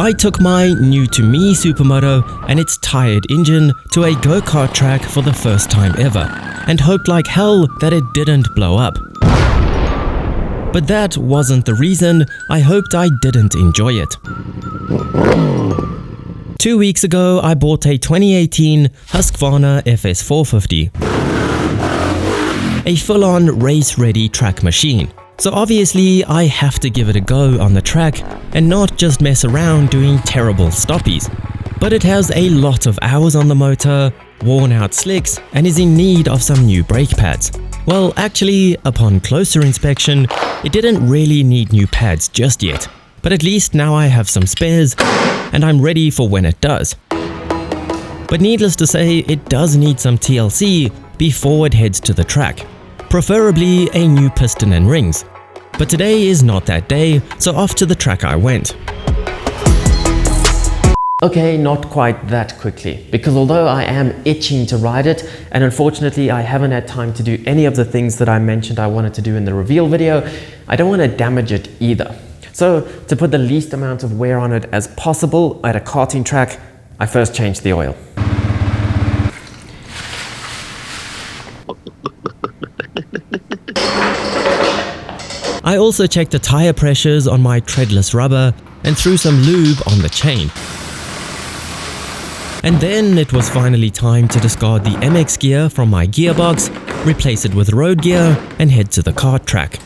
I took my new-to-me Supermoto and its tired engine to a go-kart track for the first time ever, and hoped like hell that it didn't blow up. But that wasn't the reason. I hoped I didn't enjoy it. 2 weeks ago, I bought a 2018 Husqvarna FS450. A full-on race-ready track machine. So obviously, I have to give it a go on the track and not just mess around doing terrible stoppies. But it has a lot of hours on the motor, worn out slicks, and is in need of some new brake pads. Well, actually, upon closer inspection, it didn't really need new pads just yet. But at least now I have some spares, and I'm ready for when it does. But needless to say, it does need some TLC before it heads to the track. Preferably a new piston and rings. But today is not that day, so off to the track I went. Okay, not quite that quickly, because although I am itching to ride it, and unfortunately I haven't had time to do any of the things that I mentioned I wanted to do in the reveal video, I don't want to damage it either. So, to put the least amount of wear on it as possible at a karting track, I first changed the oil. I also checked the tire pressures on my treadless rubber and threw some lube on the chain. And then it was finally time to discard the MX gear from my gearbox, replace it with road gear, and head to the kart track.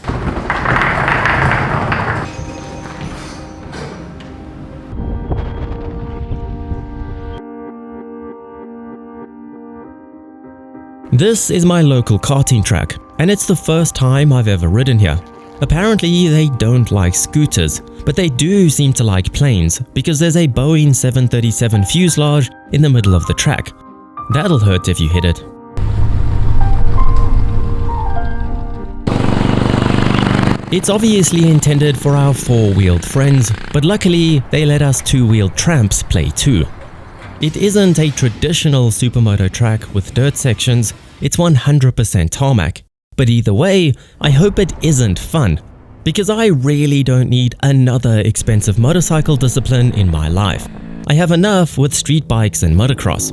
This is my local karting track, and it's the first time I've ever ridden here. Apparently they don't like scooters, but they do seem to like planes because there's a Boeing 737 fuselage in the middle of the track. That'll hurt if you hit it. It's obviously intended for our four-wheeled friends, but luckily they let us two-wheeled tramps play too. It isn't a traditional Supermoto track with dirt sections, it's 100% tarmac. But either way, I hope it isn't fun, because I really don't need another expensive motorcycle discipline in my life. I have enough with street bikes and motocross.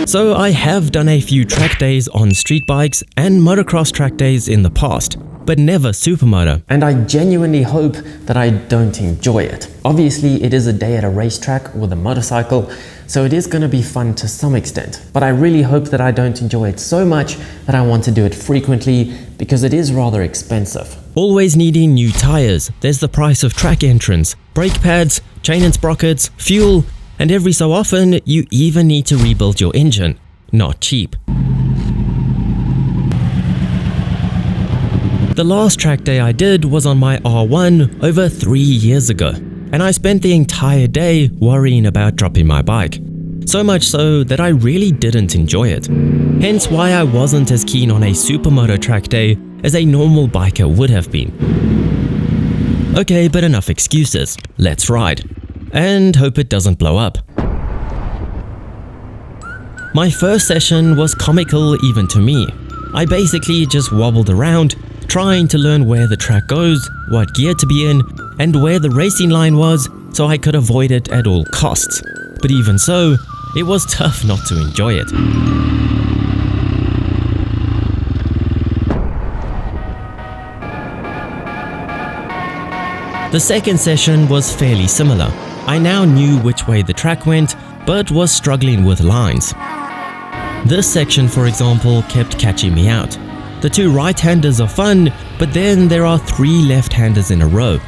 So I have done a few track days on street bikes and motocross track days in the past, but never Supermoto. And I genuinely hope that I don't enjoy it. Obviously, it is a day at a racetrack with a motorcycle, so it is going to be fun to some extent. But I really hope that I don't enjoy it so much that I want to do it frequently, because it is rather expensive. Always needing new tires, there's the price of track entrance, brake pads, chain and sprockets, fuel, and every so often you even need to rebuild your engine. Not cheap. The last track day I did was on my R1 over 3 years ago, and I spent the entire day worrying about dropping my bike. So much so that I really didn't enjoy it. Hence why I wasn't as keen on a Supermoto track day as a normal biker would have been. Okay, but enough excuses. Let's ride. And hope it doesn't blow up. My first session was comical even to me. I basically just wobbled around, trying to learn where the track goes, what gear to be in, and where the racing line was so I could avoid it at all costs. But even so, it was tough not to enjoy it. The second session was fairly similar. I now knew which way the track went, but was struggling with lines. This section, for example, kept catching me out. The two right-handers are fun, but then there are 3 left-handers in a row.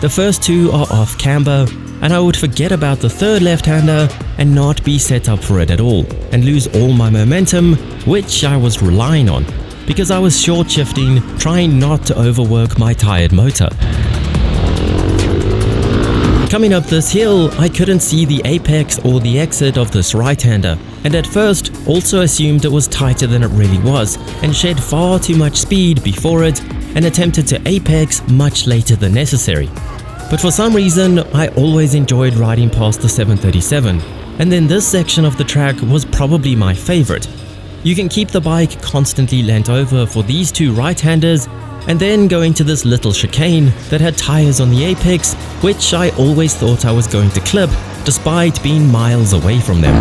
The first 2 are off camber, and I would forget about the third left-hander and not be set up for it at all, and lose all my momentum, which I was relying on, because I was short shifting, trying not to overwork my tired motor. Coming up this hill, I couldn't see the apex or the exit of this right-hander, and at first also assumed it was tighter than it really was, and shed far too much speed before it, and attempted to apex much later than necessary. But for some reason, I always enjoyed riding past the 737, and then this section of the track was probably my favorite. You can keep the bike constantly leant over for these 2 right-handers, and then going to this little chicane that had tires on the apex, which I always thought I was going to clip despite being miles away from them.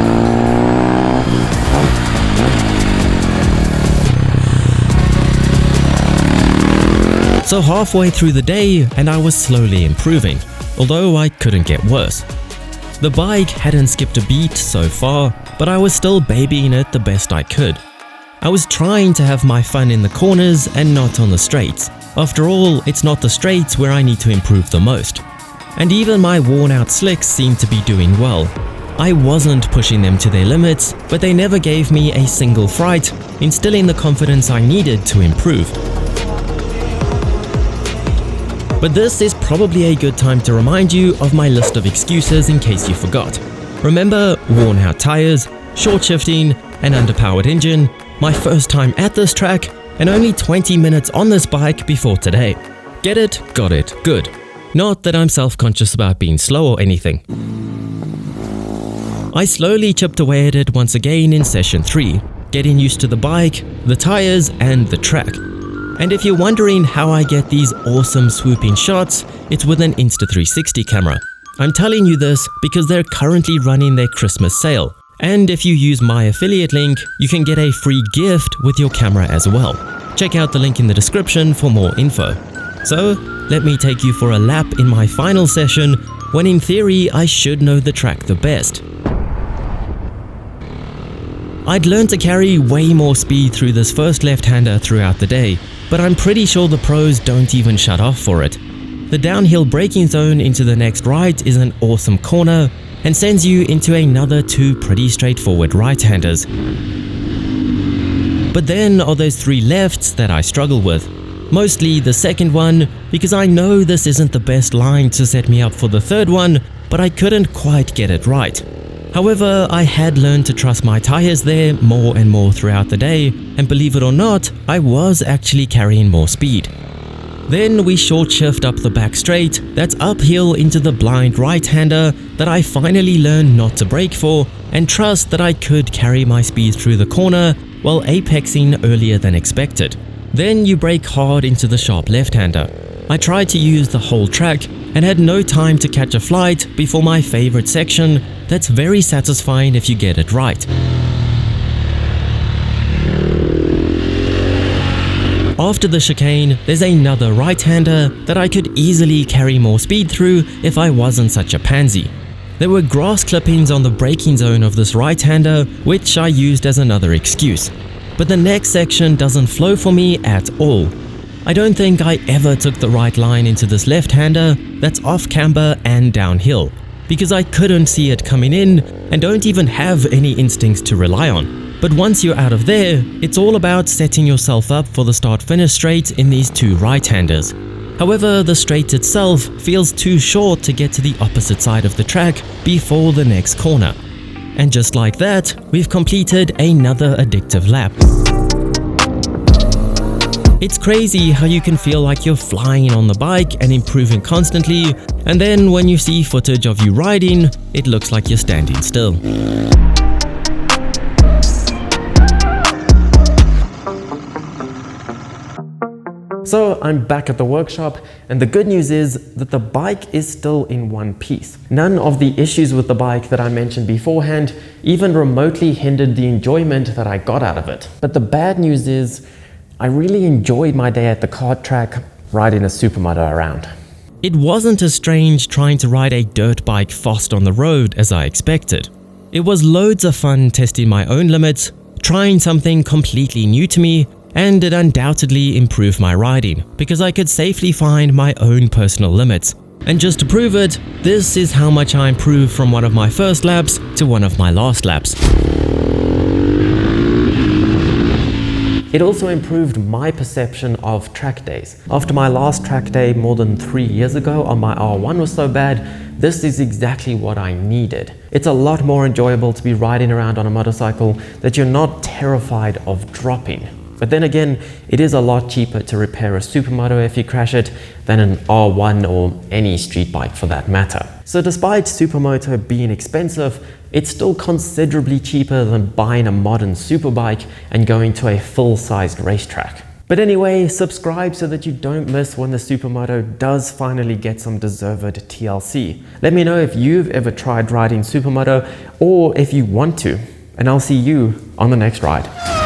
So halfway through the day and I was slowly improving, although I couldn't get worse. The bike hadn't skipped a beat so far, but I was still babying it the best I could. I was trying to have my fun in the corners and not on the straights. After all, it's not the straights where I need to improve the most. And even my worn out slicks seemed to be doing well. I wasn't pushing them to their limits, but they never gave me a single fright, instilling the confidence I needed to improve. But this is probably a good time to remind you of my list of excuses in case you forgot. Remember worn out tires, short shifting, an underpowered engine, my first time at this track, and only 20 minutes on this bike before today. Get it? Got it. Good. Not that I'm self-conscious about being slow or anything. I slowly chipped away at it once again in session 3, getting used to the bike, the tires, and the track. And if you're wondering how I get these awesome swooping shots, it's with an Insta360 camera. I'm telling you this because they're currently running their Christmas sale. And if you use my affiliate link, you can get a free gift with your camera as well. Check out the link in the description for more info. So, let me take you for a lap in my final session, when in theory I should know the track the best. I'd learned to carry way more speed through this first left-hander throughout the day, but I'm pretty sure the pros don't even shut off for it. The downhill braking zone into the next right is an awesome corner, and sends you into another 2 pretty straightforward right-handers. But then are those 3 lefts that I struggle with. Mostly the second one, because I know this isn't the best line to set me up for the third one, but I couldn't quite get it right. However, I had learned to trust my tires there more and more throughout the day, and believe it or not, I was actually carrying more speed. Then we short shift up the back straight that's uphill into the blind right-hander that I finally learned not to brake for, and trust that I could carry my speed through the corner while apexing earlier than expected. Then you brake hard into the sharp left-hander. I tried to use the whole track and had no time to catch a flight before my favorite section that's very satisfying if you get it right. After the chicane, there's another right-hander that I could easily carry more speed through if I wasn't such a pansy. There were grass clippings on the braking zone of this right-hander, which I used as another excuse. But the next section doesn't flow for me at all. I don't think I ever took the right line into this left-hander that's off-camber and downhill, because I couldn't see it coming in and don't even have any instincts to rely on. But once you're out of there, it's all about setting yourself up for the start-finish straight in these 2 right-handers. However, the straight itself feels too short to get to the opposite side of the track before the next corner. And just like that, we've completed another addictive lap. It's crazy how you can feel like you're flying on the bike and improving constantly, and then when you see footage of you riding, it looks like you're standing still. So I'm back at the workshop, and the good news is that the bike is still in one piece. None of the issues with the bike that I mentioned beforehand even remotely hindered the enjoyment that I got out of it. But the bad news is I really enjoyed my day at the kart track riding a Supermoto around. It wasn't as strange trying to ride a dirt bike fast on the road as I expected. It was loads of fun testing my own limits, trying something completely new to me, and it undoubtedly improved my riding because I could safely find my own personal limits. And just to prove it, this is how much I improved from one of my first laps to one of my last laps. It also improved my perception of track days. After my last track day more than 3 years ago on my R1 was so bad, this is exactly what I needed. It's a lot more enjoyable to be riding around on a motorcycle that you're not terrified of dropping. But then again, it is a lot cheaper to repair a Supermoto if you crash it than an R1 or any street bike for that matter. So despite Supermoto being expensive, it's still considerably cheaper than buying a modern superbike and going to a full-sized racetrack. But anyway, subscribe so that you don't miss when the Supermoto does finally get some deserved TLC. Let me know if you've ever tried riding Supermoto or if you want to, and I'll see you on the next ride.